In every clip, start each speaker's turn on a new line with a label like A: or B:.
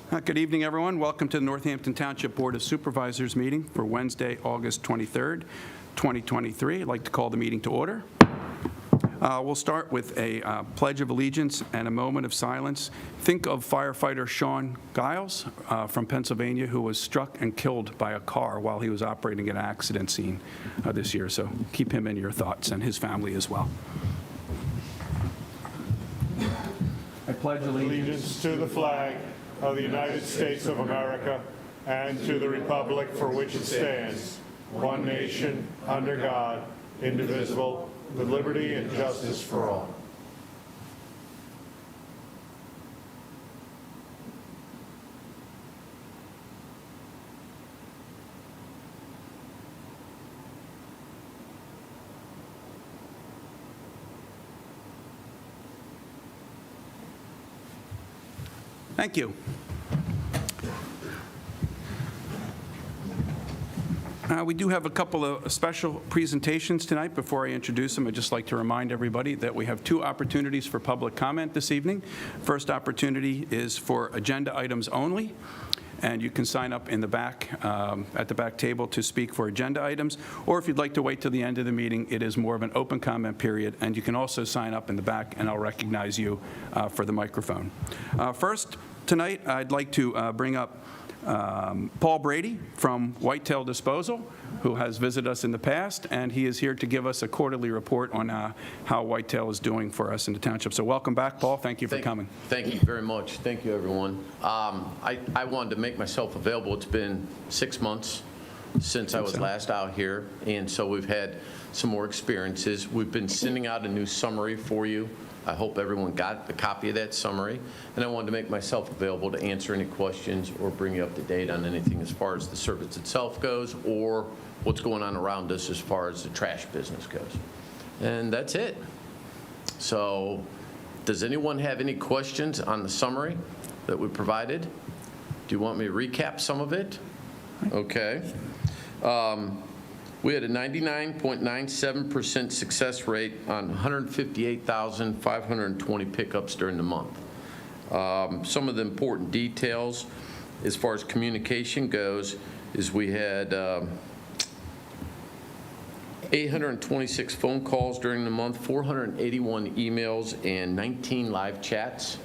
A: Good evening, everyone. Welcome to the Northampton Township Board of Supervisors meeting for Wednesday, August 23rd, 2023. I'd like to call the meeting to order. We'll start with a pledge of allegiance and a moment of silence. Think of firefighter Sean Giles from Pennsylvania, who was struck and killed by a car while he was operating at an accident scene this year. So keep him in your thoughts and his family as well. I pledge
B: allegiance to the flag of the United States of America and to the republic for which it stands, one nation, under God, indivisible, with liberty and justice for all.
A: Thank you. We do have a couple of special presentations tonight. Before I introduce them, I'd just like to remind everybody that we have two opportunities for public comment this evening. First opportunity is for agenda items only, and you can sign up in the back, at the back table to speak for agenda items, or if you'd like to wait till the end of the meeting, it is more of an open comment period, and you can also sign up in the back, and I'll recognize you for the microphone. First, tonight, I'd like to bring up Paul Brady from Whitetail Disposal, who has visited us in the past, and he is here to give us a quarterly report on how Whitetail is doing for us in the township. So welcome back, Paul. Thank you for coming.
C: Thank you very much. Thank you, everyone. I wanted to make myself available. It's been 6 months since I was last out here, and so we've had some more experiences. We've been sending out a new summary for you. I hope everyone got a copy of that summary, and I wanted to make myself available to answer any questions or bring you up to date on anything as far as the service itself goes or what's going on around us as far as the trash business goes. And that's it. So does anyone have any questions on the summary that we provided? Do you want me to recap some of it? Okay. We had a 99.97% success rate on 158,520 pickups during the month. Some of the important details as far as communication goes is we had 826 phone calls during the month, 481 emails, and 19 live chats.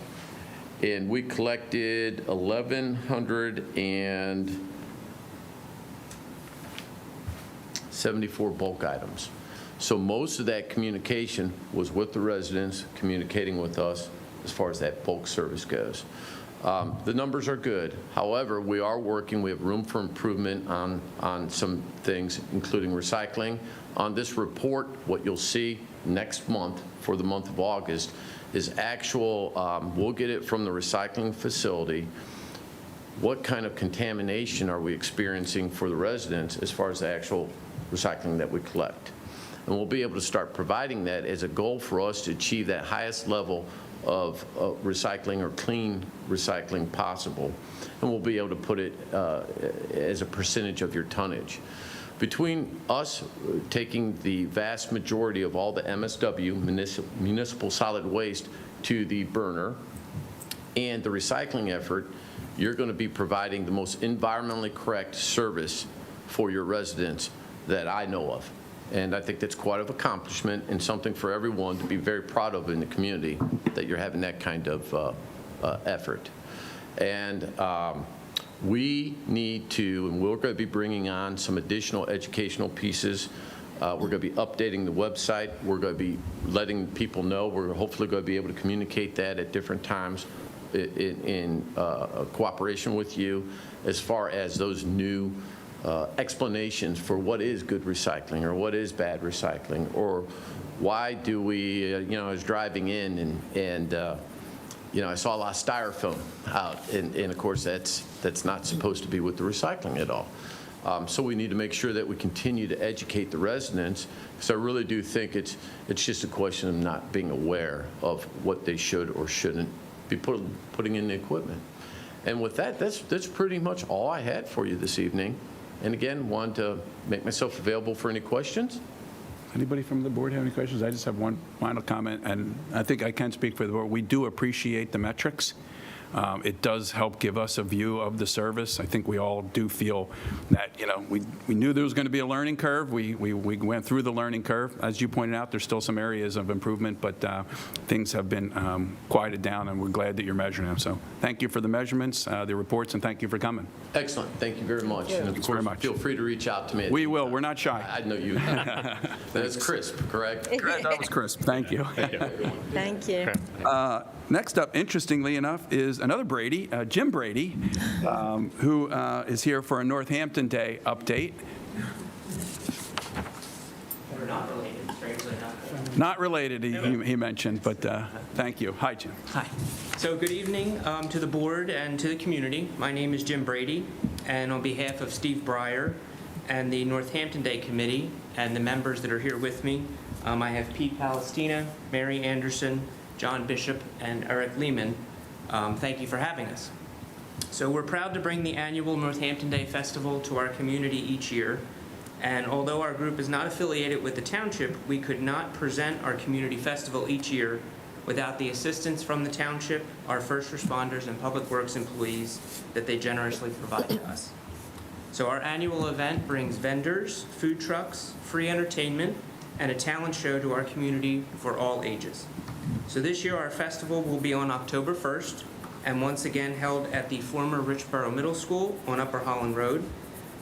C: And we collected 1,174 bulk items. So most of that communication was with the residents communicating with us as far as that bulk service goes. The numbers are good. However, we are working. We have room for improvement on some things, including recycling. On this report, what you'll see next month for the month of August is actual, we'll get it from the recycling facility. What kind of contamination are we experiencing for the residents as far as the actual recycling that we collect? And we'll be able to start providing that as a goal for us to achieve that highest level of recycling or clean recycling possible. And we'll be able to put it as a percentage of your tonnage. Between us taking the vast majority of all the MSW, municipal solid waste, to the burner and the recycling effort, you're going to be providing the most environmentally correct service for your residents that I know of. And I think that's quite an accomplishment and something for everyone to be very proud of in the community, that you're having that kind of effort. And we need to, and we're going to be bringing on some additional educational pieces. We're going to be updating the website. We're going to be letting people know. We're hopefully going to be able to communicate that at different times in cooperation with you as far as those new explanations for what is good recycling or what is bad recycling, or why do we, I was driving in and I saw a lot of styrofoam out, and of course that's not supposed to be with the recycling at all. So we need to make sure that we continue to educate the residents, because I really do think it's just a question of not being aware of what they should or shouldn't be putting in the equipment. And with that, that's pretty much all I had for you this evening. And again, wanted to make myself available for any questions.
A: Anybody from the board have any questions? I just have one final comment, and I think I can speak for the board. We do appreciate the metrics. It does help give us a view of the service. I think we all do feel that, we knew there was going to be a learning curve. We went through the learning curve. As you pointed out, there's still some areas of improvement, but things have been quieted down, and we're glad that you're measuring them. So thank you for the measurements, the reports, and thank you for coming.
C: Excellent. Thank you very much. And of
A: Thanks
C: course,
A: very much.
C: feel free to reach out to me.
A: We will. We're not shy.
C: I know you. That's crisp, correct?
A: That was crisp. Thank you.
D: Thank you.
A: Next up, interestingly enough, is another Brady, Jim Brady, who is here for a Northampton Day update.
E: We're not related, strangely enough.
A: Not related, he mentioned, but thank you. Hi, Jim.
E: Hi. So good evening to the board and to the community. My name is Jim Brady, and on behalf of Steve Breyer and the Northampton Day Committee and the members that are here with me, I have Pete Palestina, Mary Anderson, John Bishop, and Eric Lehman. Thank you for having us. So we're proud to bring the annual Northampton Day Festival to our community each year. And although our group is not affiliated with the township, we could not present our community festival each year without the assistance from the township, our first responders, and public works employees that they generously provide to us. So our annual event brings vendors, food trucks, free entertainment, and a talent show to our community for all ages. So this year our festival will be on October 1st and once again held at the former Richboro Middle School on Upper Holland Road.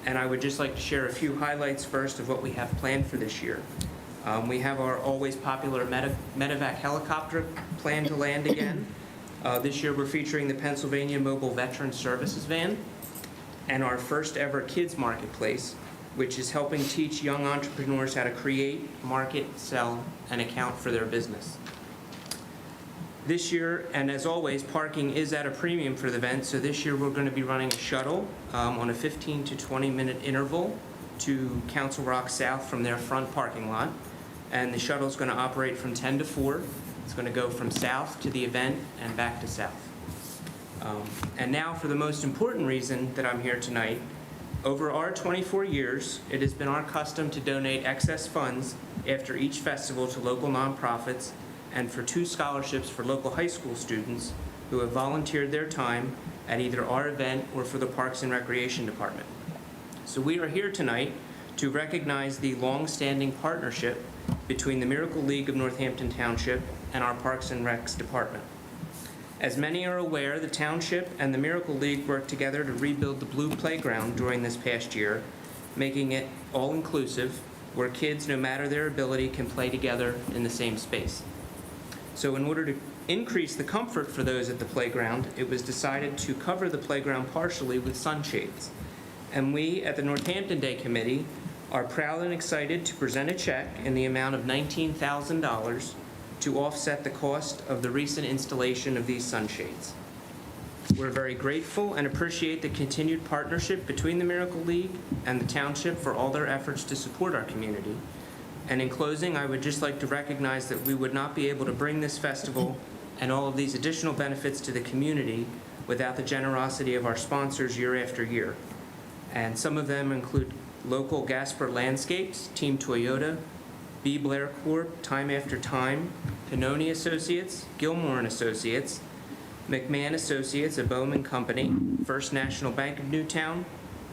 E: And I would just like to share a few highlights first of what we have planned for this year. We have our always popular medevac helicopter planned to land again. This year we're featuring the Pennsylvania Mobile Veteran Services Van and our first ever kids marketplace, which is helping teach young entrepreneurs how to create, market, sell, and account for their business. This year, and as always, parking is at a premium for the event, so this year we're going to be running a shuttle on a 15 to 20-minute interval to Council Rock South from their front parking lot. And the shuttle is going to operate from 10 to 4. It's going to go from south to the event and back to south. And now for the most important reason that I'm here tonight. Over our 24 years, it has been our custom to donate excess funds after each festival to local nonprofits and for 2 scholarships for local high school students who have volunteered their time at either our event or for the Parks and Recreation Department. So we are here tonight to recognize the long-standing partnership between the Miracle League of Northampton Township and our Parks and Recs Department. As many are aware, the Township and the Miracle League worked together to rebuild the Blue Playground during this past year, making it all-inclusive, where kids, no matter their ability, can play together in the same space. So in order to increase the comfort for those at the playground, it was decided to cover the playground partially with sunshades. And we, at the Northampton Day Committee, are proud and excited to present a check in the amount of $19,000 to offset the cost of the recent installation of these sunshades. We're very grateful and appreciate the continued partnership between the Miracle League and the Township for all their efforts to support our community. And in closing, I would just like to recognize that we would not be able to bring this festival and all of these additional benefits to the community without the generosity of our sponsors year after year. And some of them include local Gasper Landscapes, Team Toyota, B. Blair Corp., Time After Time, Pannoni Associates, Gilmore and Associates, McMahon Associates, a Bowman Company, First National Bank of Newtown,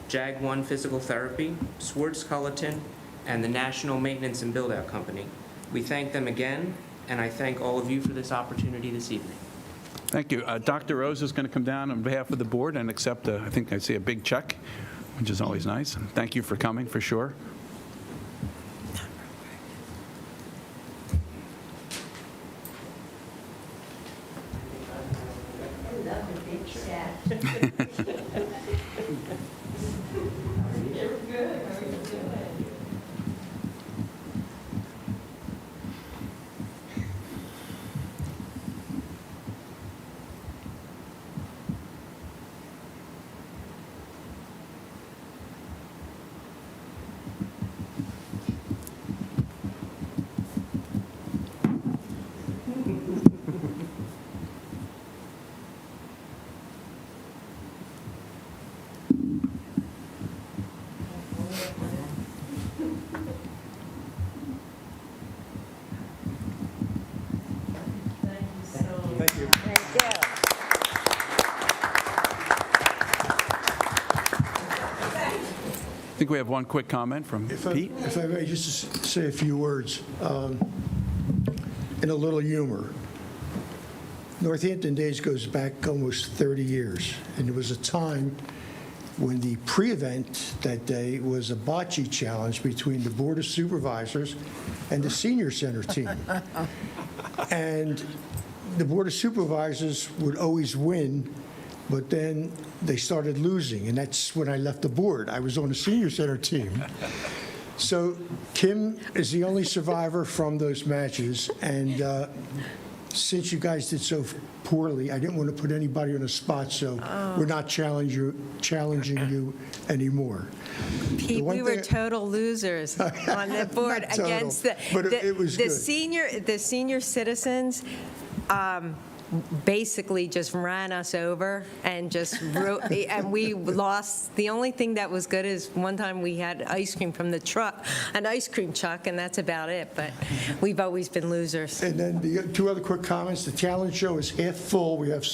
E: Jag One Physical Therapy, Swartz Culleton, and the National Maintenance and Build-Out Company. We thank them again, and I thank all of you for this opportunity this evening.
A: Thank you. Dr. Rose is going to come down on behalf of the board and accept, I think I see a big check, which is always nice. And thank you for coming, for sure. think we have one quick comment from Pete.
D: If I may just say a few words in a little humor. Northampton Days goes back almost 30 years, and there was a time when the pre-event that day was a bocce challenge between the Board of Supervisors and the Senior Center team. And the Board of Supervisors would always win, but then they started losing, and that's when I left the board. I was on the Senior Center team. So Kim is the only survivor from those matches, and since you guys did so poorly, I didn't want to put anybody on the spot, so we're not challenging you anymore.
F: Pete, we were total losers on the board
D: Not total,
F: against the,
D: but it was good.
F: the senior citizens. Basically just ran us over and and we lost. The only thing that was good is one time we had ice cream from the truck, an ice cream truck, and that's about it. But we've always been losers.
D: And then the two other quick comments. The talent show is half full. We have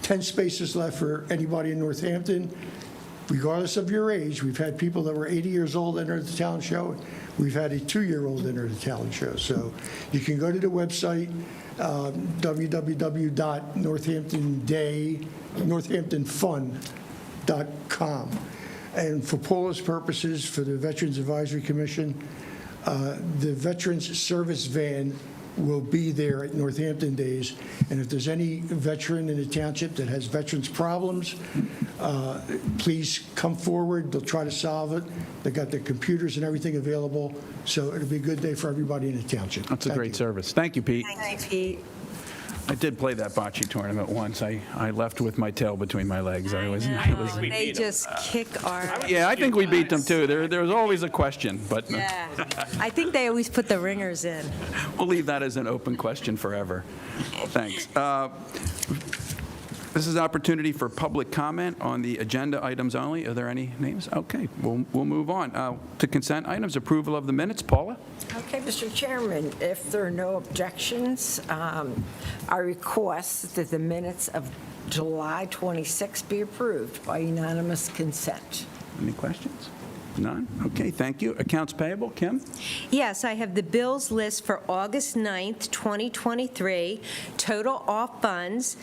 D: 10 spaces left for anybody in Northampton, regardless of your age. We've had people that were 80 years old enter the talent show. We've had a 2-year-old enter the talent show. So you can go to the website, www.northamptonfun.com. And for Paula's purposes, for the Veterans Advisory Commission, the Veterans Service Van will be there at Northampton Days. And if there's any veteran in the township that has veterans problems, please come forward. They'll try to solve it. They got the computers and everything available. So it'll be a good day for everybody in the township.
A: That's a
D: Thank
A: great
D: you.
A: service. Thank you, Pete.
F: Thanks, Pete.
A: I did play that bocce tournament once. I left with my tail between my legs.
F: They just kick our.
A: Yeah, I think we beat them too. There was always a question, but
F: Yeah, I think they always put the ringers in.
A: we'll leave that as an open question forever. Thanks. This is an opportunity for public comment on the agenda items only. Are there any names? Okay, we'll move on. To consent items, approval of the minutes. Paula?
G: Okay, Mr. Chairman, if there are no objections, I request that the minutes of July 26 be approved by unanimous consent.
A: Any questions? None? Okay, thank you. Accounts payable. Kim?
F: Yes, I have the bills list for August 9th, 2023. Total off funds,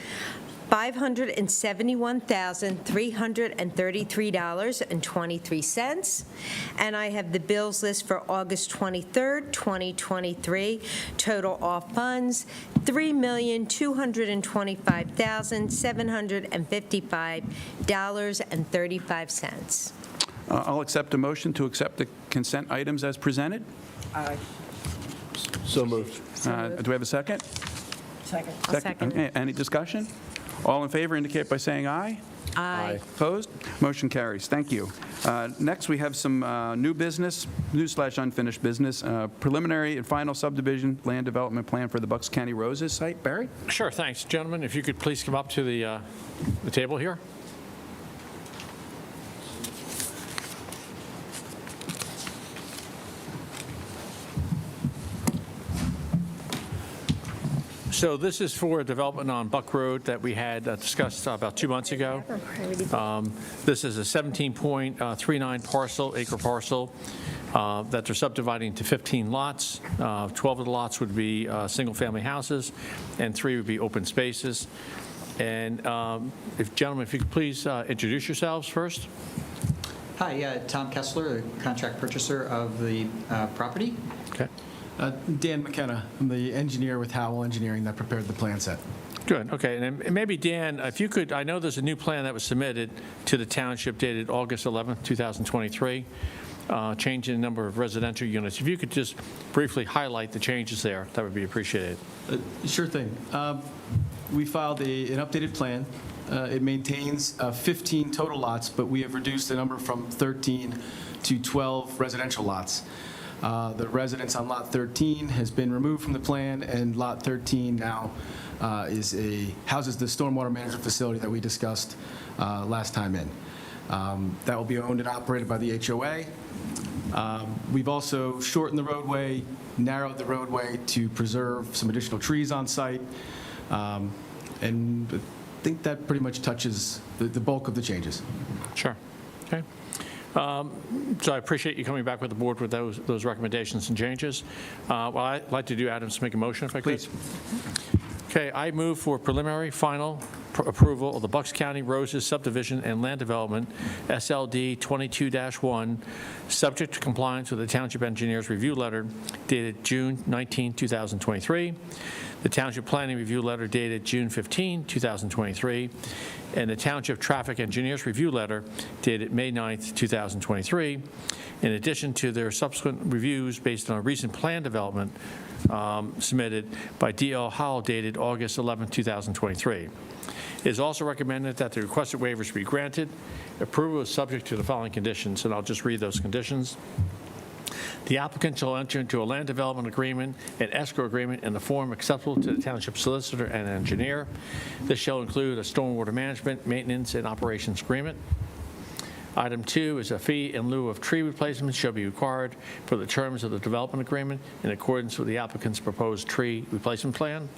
F: $571,333.23. And I have the bills list for August 23rd, 2023. Total off funds, $3,225,755.35.
A: I'll accept a motion to accept the consent items as presented.
D: So moved.
A: Do we have a second?
G: Second.
F: I'll second it.
A: Okay, any discussion? All in favor indicate by saying aye.
F: Aye.
A: Opposed? Motion carries. Thank you. Next, we have some new business, new/unfinished business, preliminary and final subdivision land development plan for the Bucks County Roses site. Barry?
H: Sure, thanks. Gentlemen, if you could please come up to the table here. So this is for a development on Buck Road that we had discussed about 2 months ago. This is a 17.39 acre parcel that they're subdividing to 15 lots. 12 of the lots would be single-family houses, and 3 would be open spaces. And gentlemen, if you could please introduce yourselves first.
I: Hi, Tom Kessler, the contract purchaser of the property.
H: Okay.
J: Dan McKenna. I'm the engineer with Howell Engineering that prepared the plan set.
H: Good, okay. And then maybe, Dan, if you could, I know there's a new plan that was submitted to the township dated August 11th, 2023, changing the number of residential units. If you could just briefly highlight the changes there, that would be appreciated.
J: Sure thing. We filed an updated plan. It maintains 15 total lots, but we have reduced the number from 13 to 12 residential lots. The residence on Lot 13 has been removed from the plan, and Lot 13 now houses the stormwater management facility that we discussed last time in. That will be owned and operated by the HOA. We've also shortened the roadway, narrowed the roadway to preserve some additional trees on site, and I think that pretty much touches the bulk of the changes.
H: Sure. Okay. So I appreciate you coming back with the board with those recommendations and changes. Well, I'd like to do, Adams, make a motion if I could.
A: Please.
H: Okay, I move for preliminary final approval of the Bucks County Roses Subdivision and Land Development, SLD 22-1, subject to compliance with the Township Engineer's Review Letter dated June 19, 2023, the Township Planning Review Letter dated June 15, 2023, and the Township Traffic Engineer's Review Letter dated May 9, 2023, in addition to their subsequent reviews based on a recent plan development submitted by D.L. Howell dated August 11, 2023. It is also recommended that the requested waivers be granted. Approval is subject to the following conditions, and I'll just read those conditions. The applicant shall enter into a land development agreement and escrow agreement in the form acceptable to the township solicitor and engineer. This shall include a stormwater management, maintenance, and operations agreement. Item 2 is a fee in lieu of tree replacement shall be required for the terms of the development agreement in accordance with the applicant's proposed tree replacement plan.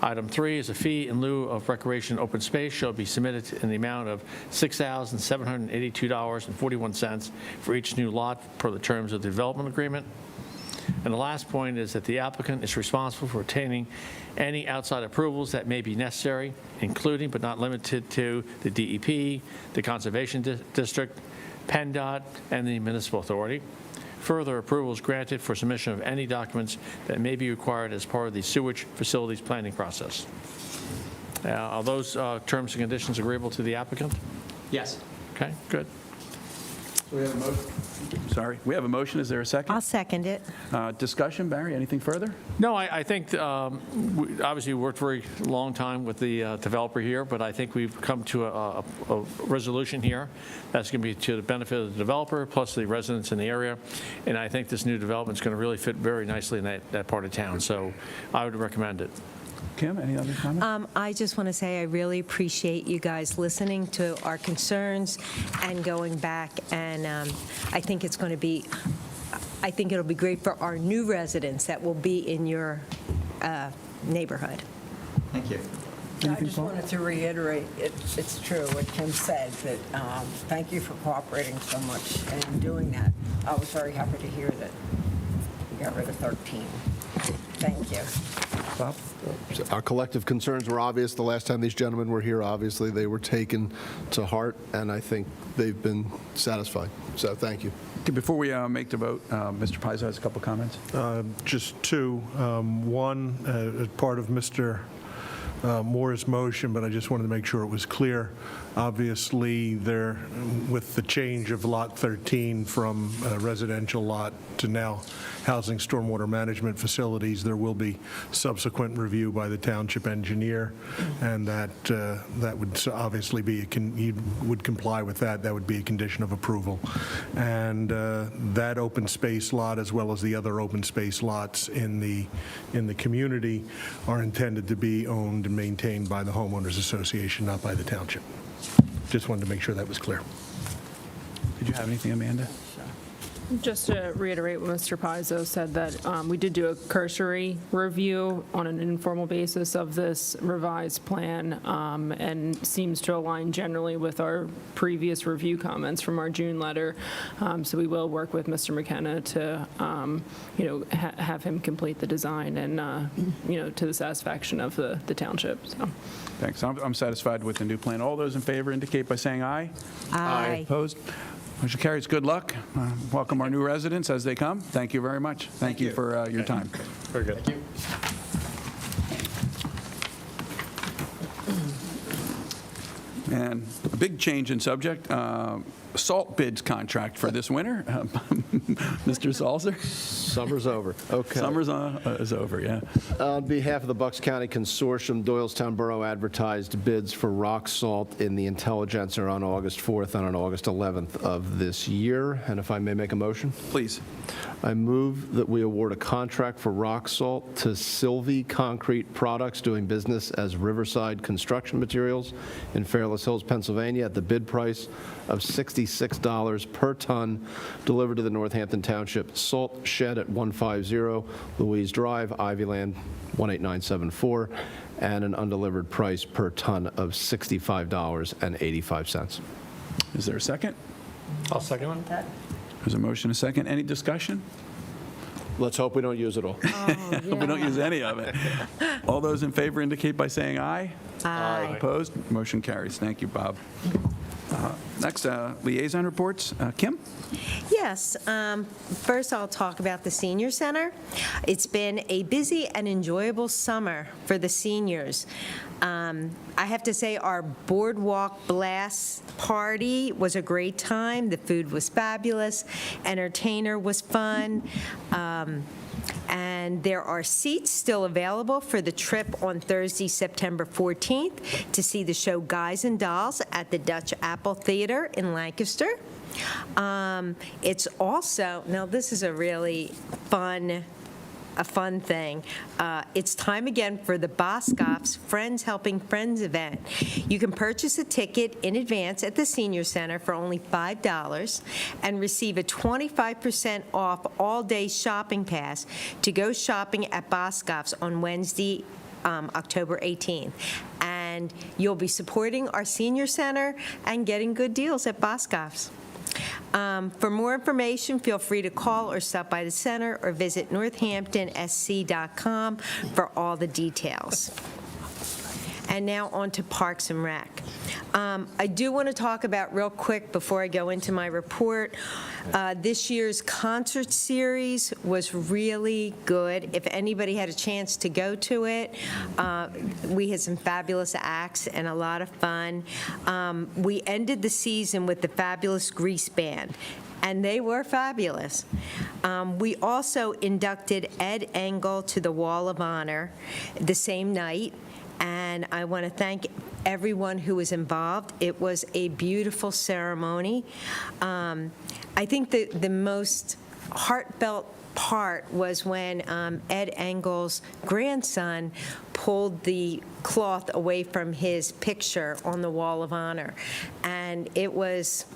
H: Item 3 is a fee in lieu of recreation open space shall be submitted in the amount of $6,782.41 for each new lot per the terms of the development agreement. And the last point is that the applicant is responsible for obtaining any outside approvals that may be necessary, including but not limited to the DEP, the Conservation District, PennDOT, and the Municipal Authority. Further approval is granted for submission of any documents that may be required as part of the sewage facilities planning process. Are those terms and conditions agreeable to the applicant?
I: Yes.
H: Okay, good.
J: We have a motion.
A: Sorry. We have a motion. Is there a second?
F: I'll second it.
A: Discussion, Barry, anything further?
H: No, I think, obviously, we worked very long time with the developer here, but I think we've come to a resolution here that's going to be to the benefit of the developer, plus the residents in the area, and I think this new development is going to really fit very nicely in that part of town, so I would recommend it.
A: Kim, any other comments?
F: I just want to say I really appreciate you guys listening to our concerns and going back, and I think it's going to be, I think it'll be great for our new residents that will be in your neighborhood.
I: Thank you.
G: I just wanted to reiterate, it's true what Kim said, that thank you for cooperating so much and doing that. I was very happy to hear that you got rid of 13. Thank you.
A: Bob?
K: Our collective concerns were obvious the last time these gentlemen were here. Obviously, they were taken to heart, and I think they've been satisfied. So thank you.
A: Okay, before we make the vote, Mr. Paizo has a couple comments.
B: Just two. One, as part of Mr. Moore's motion, but I just wanted to make sure it was clear. Obviously, there, with the change of Lot 13 from a residential lot to now housing stormwater management facilities, there will be subsequent review by the township engineer, and that would obviously be, you would comply with that. That would be a condition of approval. And that open space lot, as well as the other open space lots in the community, are intended to be owned and maintained by the homeowners association, not by the township. Just wanted to make sure that was clear.
A: Did you have anything, Amanda?
L: Just to reiterate what Mr. Paizo said, that we did do a cursory review on an informal basis of this revised plan, and seems to align generally with our previous review comments from our June letter. So we will work with Mr. McKenna to, have him complete the design and, to the satisfaction of the township. So.
A: Thanks. I'm satisfied with the new plan. All those in favor indicate by saying aye.
F: Aye.
A: Opposed? Motion carries. Good luck. Welcome our new residents as they come. Thank you very much. Thank you for your time.
H: Very good.
I: Thank you.
A: And a big change in subject, salt bids contract for this winter. Mr. Salzer?
K: Summer's over. Okay.
A: Summer's is over, yeah.
K: On behalf of the Bucks County Consortium, Doylestown Borough advertised bids for rock salt in the Intelligencer on August 4th and on August 11th of this year. And if I may make a motion?
A: Please.
K: I move that we award a contract for rock salt to Sylvie Concrete Products, doing business as Riverside Construction Materials in Fairless Hills, Pennsylvania, at the bid price of $66 per ton, delivered to the Northampton Township Salt Shed at 150 Louise Drive, Ivyland 18974, and an undelivered price per ton of $65.85.
A: Is there a second?
H: I'll second that.
A: There's a motion, a second. Any discussion?
K: Let's hope we don't use it all.
A: We don't use any of it. All those in favor indicate by saying aye.
F: Aye.
A: Opposed? Motion carries. Thank you, Bob. Next, liaison reports. Kim?
F: Yes. First, I'll talk about the senior center. It's been a busy and enjoyable summer for the seniors. I have to say our boardwalk blast party was a great time. The food was fabulous. Entertainer was fun. And there are seats still available for the trip on Thursday, September 14th to see the show Guys and Dolls at the Dutch Apple Theater in Lancaster. It's also, now this is a really fun thing. It's time again for the Boscov's Friends Helping Friends event. You can purchase a ticket in advance at the Senior Center for only $5 and receive a 25% off all-day shopping pass to go shopping at Boscov's on Wednesday, October 18th. And you'll be supporting our Senior Center and getting good deals at Boscov's. For more information, feel free to call or stop by the center or visit northamptonsc.com for all the details. And now on to Parks and Rec. I do want to talk about real quick before I go into my report. This year's concert series was really good. If anybody had a chance to go to it, we had some fabulous acts and a lot of fun. We ended the season with the fabulous Grease Band, and they were fabulous. We also inducted Ed Engel to the Wall of Honor the same night, and I want to thank everyone who was involved. It was a beautiful ceremony. I think the most heartfelt part was when Ed Engel's grandson pulled the cloth away from his picture on the Wall of Honor, and it was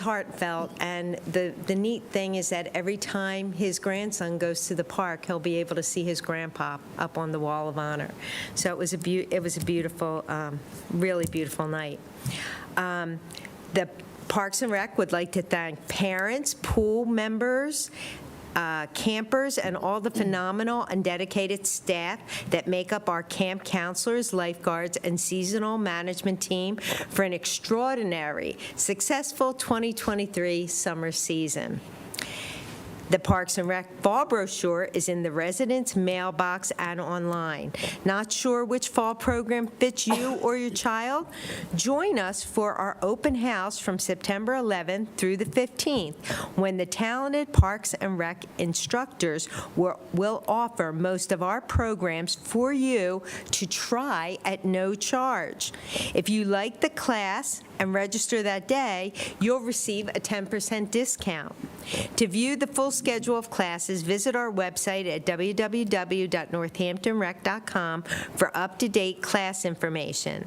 F: heartfelt. And the neat thing is that every time his grandson goes to the park, he'll be able to see his grandpa up on the Wall of Honor. So it was a beautiful, really beautiful night. The Parks and Rec would like to thank parents, pool members, campers, and all the phenomenal and dedicated staff that make up our camp counselors, lifeguards, and seasonal management team for an extraordinary, successful 2023 summer season. The Parks and Rec fall brochure is in the residents' mailbox and online. Not sure which fall program fits you or your child? Join us for our open house from September 11th through the 15th, when the talented Parks and Rec instructors will offer most of our programs for you to try at no charge. If you like the class and register that day, you'll receive a 10% discount. To view the full schedule of classes, visit our website at www.northamptonrec.com for up-to-date class information.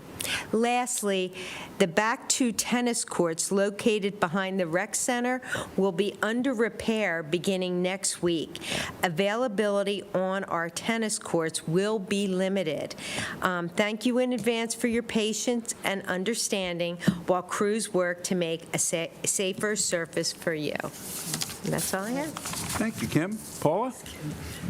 F: Lastly, the back two tennis courts located behind the rec center will be under repair beginning next week. Availability on our tennis courts will be limited. Thank you in advance for your patience and understanding while crews work to make a safer surface for you. And that's all I have.
A: Thank you, Kim. Paula?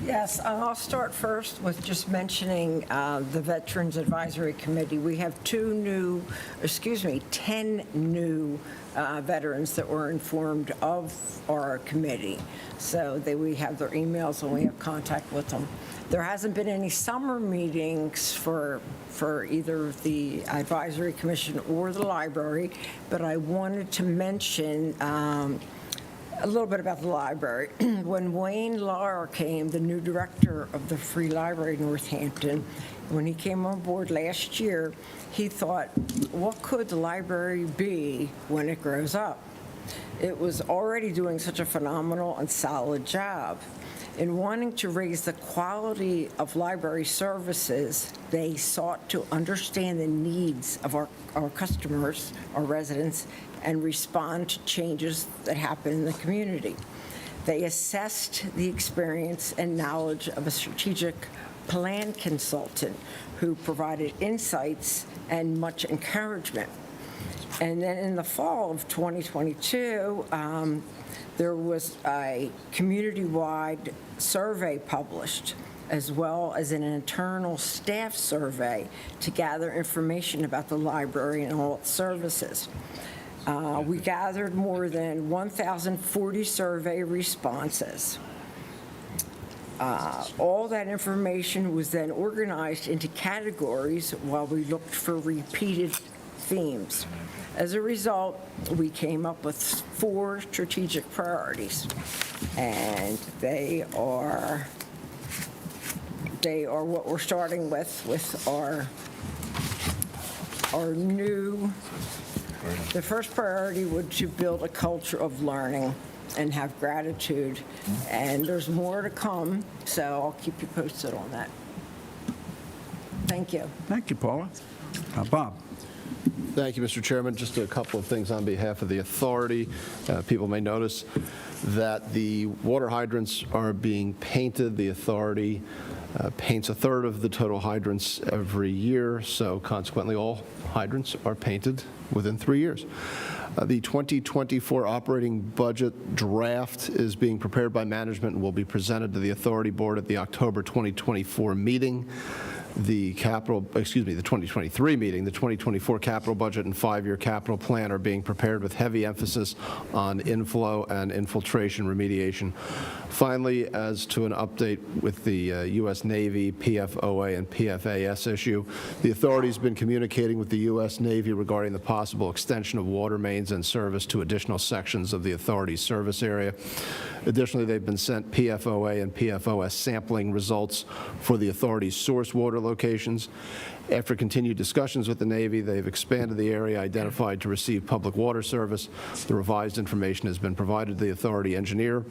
G: Yes, I'll start first with just mentioning the Veterans Advisory Committee. We have 10 new veterans that were informed of our committee. So we have their emails and we have contact with them. There hasn't been any summer meetings for either the Advisory Commission or the library, but I wanted to mention a little bit about the library. When Wayne Lauer came, the new director of the Free Library in Northampton, when he came on board last year, he thought, what could the library be when it grows up? It was already doing such a phenomenal and solid job. In wanting to raise the quality of library services, they sought to understand the needs of our customers, our residents, and respond to changes that happen in the community. They assessed the experience and knowledge of a strategic plan consultant who provided insights and much encouragement. And then in the fall of 2022, there was a community-wide survey published, as well as an internal staff survey to gather information about the library and all its services. We gathered more than 1,040 survey responses. All that information was then organized into categories while we looked for repeated themes. As a result, we came up with 4 strategic priorities, and they are what we're starting with our new. The first priority was to build a culture of learning and have gratitude, and there's more to come, so I'll keep you posted on that. Thank you.
A: Thank you, Paula. Bob?
K: Thank you, Mr. Chairman. Just a couple of things on behalf of the authority. People may notice that the water hydrants are being painted. The authority paints a third of the total hydrants every year, so consequently all hydrants are painted within 3 years. The 2024 operating budget draft is being prepared by management and will be presented to the authority board at the October 2024 meeting. The 2023 meeting, the 2024 capital budget and 5-year capital plan are being prepared with heavy emphasis on inflow and infiltration remediation. Finally, as to an update with the U.S. Navy, PFOA, and PFAS issue, the authority's been communicating with the U.S. Navy regarding the possible extension of water mains and service to additional sections of the authority's service area. Additionally, they've been sent PFOA and PFOS sampling results for the authority's source water locations. After continued discussions with the Navy, they've expanded the area identified to receive public water service. The revised information has been provided to the authority engineer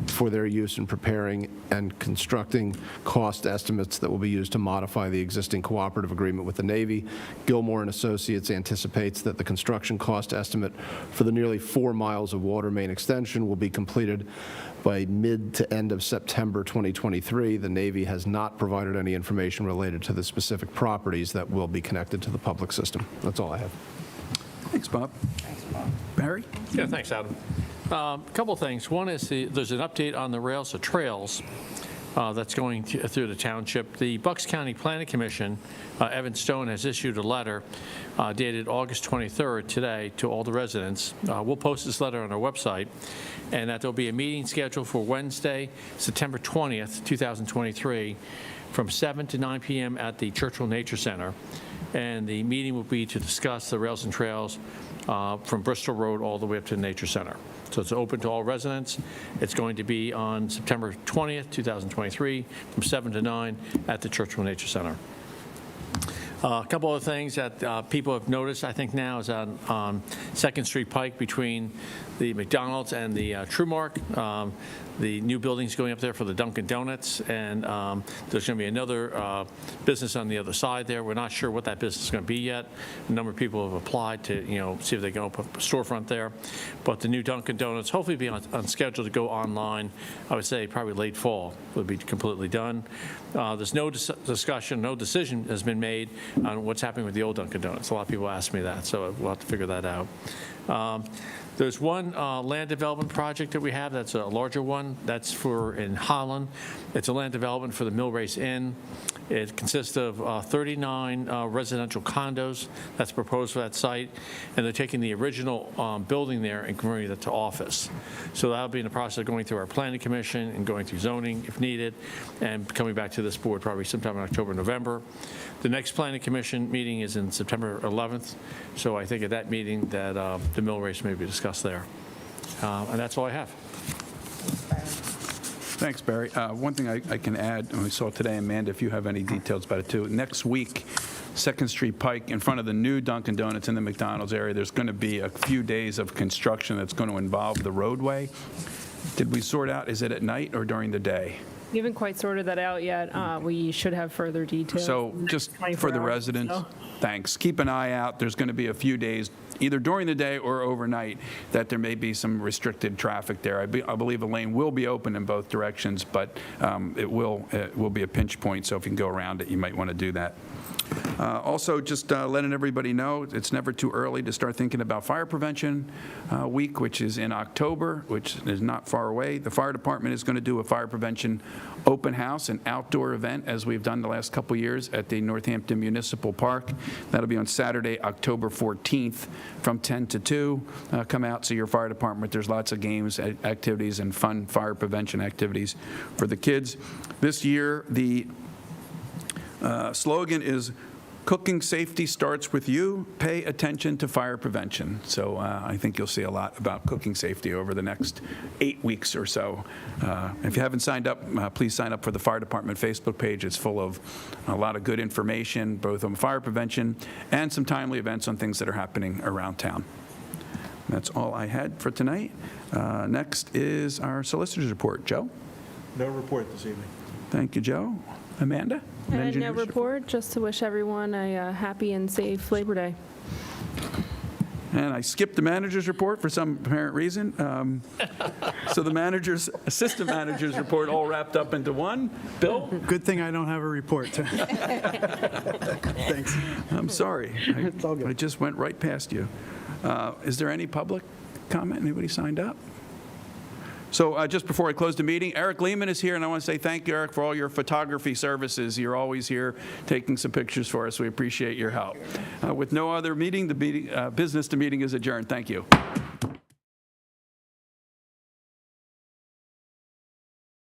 K: for their use in preparing and constructing cost estimates that will be used to modify the existing cooperative agreement with the Navy. Gilmore and Associates anticipates that the construction cost estimate for the nearly 4 miles of water main extension will be completed by mid to end of September 2023. The Navy has not provided any information related to the specific properties that will be connected to the public system. That's all I have.
A: Thanks, Bob. Barry?
H: Yeah, thanks, Adam. A couple of things. One is there's an update on the rails to trails that's going through the township. The Bucks County Planning Commission, Evan Stone, has issued a letter dated August 23rd today to all the residents. We'll post this letter on our website, and that there'll be a meeting scheduled for Wednesday, September 20th, 2023, from 7 to 9 p.m. at the Churchill Nature Center. And the meeting will be to discuss the rails and trails from Bristol Road all the way up to the Nature Center. So it's open to all residents. It's going to be on September 20th, 2023, from 7 to 9 at the Churchill Nature Center. A couple of things that people have noticed, I think, now is on 2nd Street Pike between the McDonald's and the TrueMark. The new building's going up there for the Dunkin' Donuts, and there's going to be another business on the other side there. We're not sure what that business is going to be yet. A number of people have applied to, see if they can open up a storefront there. But the new Dunkin' Donuts hopefully be on schedule to go online. I would say probably late fall would be completely done. There's no discussion, no decision has been made on what's happening with the old Dunkin' Donuts. A lot of people ask me that, so we'll have to figure that out. There's one land development project that we have that's a larger one. That's in Holland. It's a land development for the Mill Race Inn. It consists of 39 residential condos that's proposed for that site, and they're taking the original building there and converting it to office. So that'll be in the process of going through our planning commission and going through zoning if needed, and coming back to this board probably sometime in October, November. The next planning commission meeting is in September 11th, so I think at that meeting that the mill race may be discussed there. And that's all I have.
A: Thanks, Barry. One thing I can add, and we saw today, Amanda, if you have any details about it too, next week, 2nd Street Pike, in front of the new Dunkin' Donuts in the McDonald's area, there's going to be a few days of construction that's going to involve the roadway. Did we sort out, is it at night or during the day?
L: We haven't quite sorted that out yet. We should have further details.
A: So just for the residents, thanks. Keep an eye out. There's going to be a few days, either during the day or overnight, that there may be some restricted traffic there. I believe a lane will be open in both directions, but it will be a pinch point, so if you can go around it, you might want to do that. Also, just letting everybody know, it's never too early to start thinking about Fire Prevention Week, which is in October, which is not far away. The fire department is going to do a fire prevention open house, an outdoor event, as we've done the last couple years at the Northampton Municipal Park. That'll be on Saturday, October 14th from 10 to 2. Come out, see your fire department. There's lots of games, activities, and fun fire prevention activities for the kids. This year, the slogan is "Cooking safety starts with you. Pay attention to fire prevention." So I think you'll see a lot about cooking safety over the next 8 weeks or so. If you haven't signed up, please sign up for the fire department Facebook page. It's full of a lot of good information, both on fire prevention and some timely events on things that are happening around town. That's all I had for tonight. Next is our solicitor's report. Joe?
B: No report this evening.
A: Thank you, Joe. Amanda?
L: I had no
A: Engineer's
L: report, just to wish everyone a happy and safe Labor Day.
A: And I skipped the manager's report for some apparent reason. So the assistant manager's report all wrapped up into one. Bill?
M: Good thing I don't have a report. Thanks.
A: I'm sorry. I just went right past you. Is there any public comment? Anybody signed up? So just before I close the meeting, Eric Lehman is here, and I want to say thank you, Eric, for all your photography services. You're always here taking some pictures for us. We appreciate your help. With no other meeting, the meeting, business, the meeting is adjourned. Thank you.